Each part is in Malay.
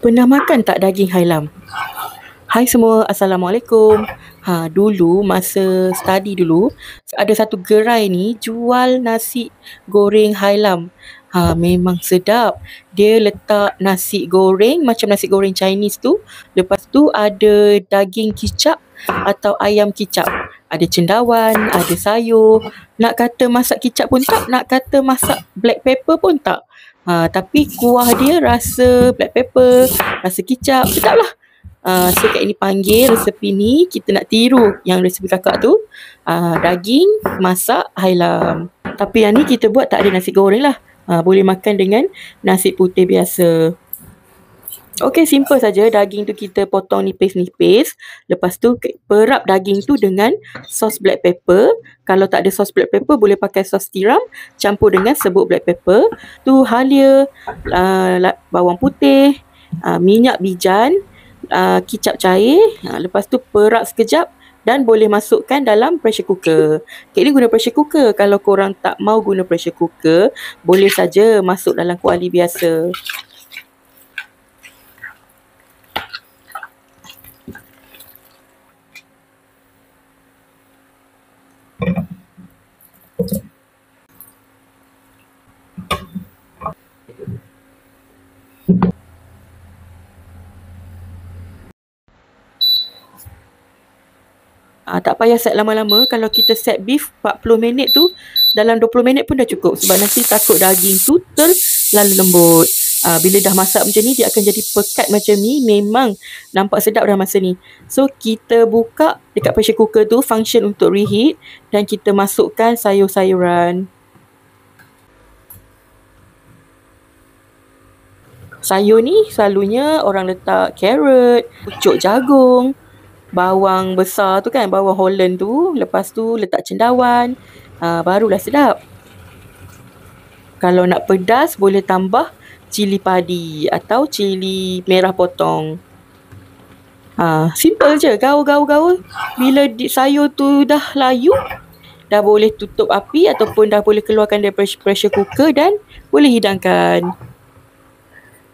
Pernah makan tak daging hailam? Hai semua, Assalamualaikum. Dulu masa study dulu, ada satu gerai ni jual nasi goreng hailam. Memang sedap. Dia letak nasi goreng macam nasi goreng Chinese tu. Lepas tu ada daging kicap atau ayam kicap. Ada cendawan, ada sayur. Nak kata masak kicap pun tak, nak kata masak black pepper pun tak. Tapi kuah dia rasa black pepper, rasa kicap, sedap lah. So Kak ini panggil resepi ni, kita nak tiru yang resepi kakak tu. Daging masak hailam. Tapi yang ni kita buat tak ada nasi goreng lah. Boleh makan dengan nasi putih biasa. Okey, simple saja. Daging tu kita potong nipis-nipis. Lepas tu perap daging tu dengan sos black pepper. Kalau tak ada sos black pepper, boleh pakai sos tiram campur dengan serbuk black pepper. Tu halia, bawang putih, minyak bijan, kicap cair. Lepas tu perap sekejap dan boleh masukkan dalam pressure cooker. Kek ni guna pressure cooker. Kalau korang tak mau guna pressure cooker, boleh saja masuk dalam kuali biasa. Tak payah set lama-lama. Kalau kita set beef 40 minit tu, dalam 20 minit pun dah cukup. Sebab nanti takut daging tu terlalu lembut. Bila dah masak macam ni, dia akan jadi pekat macam ni. Memang nampak sedap dah masa ni. So, kita buka dekat pressure cooker tu, function untuk reheat. Dan kita masukkan sayur-sayuran. Sayur ni selalunya orang letak carrot, pucuk jagung, bawang besar tu kan, bawang Holland tu. Lepas tu letak cendawan. Barulah sedap. Kalau nak pedas, boleh tambah cili padi atau cili merah potong. Simple je, gaul. Bila sayur tu dah layu, dah boleh tutup api ataupun dah boleh keluarkan dari pressure cooker dan boleh hidangkan.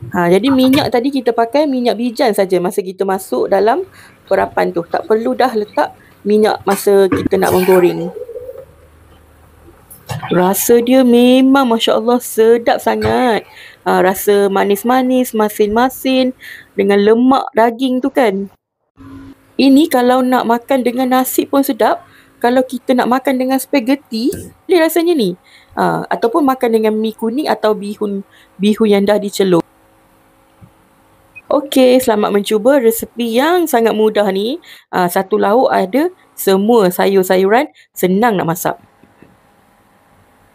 Jadi minyak tadi kita pakai minyak bijan saja masa kita masuk dalam perapan tu. Tak perlu dah letak minyak masa kita nak menggoreng. Rasa dia memang Masya Allah sedap sangat. Rasa manis-manis, masin-masin dengan lemak daging tu kan. Ini kalau nak makan dengan nasi pun sedap. Kalau kita nak makan dengan spaghetti, boleh rasanya ni. Ataupun makan dengan mi kuning atau bihun yang dah dicelup. Okey, selamat mencuba resepi yang sangat mudah ni. Satu lauk ada semua sayur-sayuran, senang nak masak.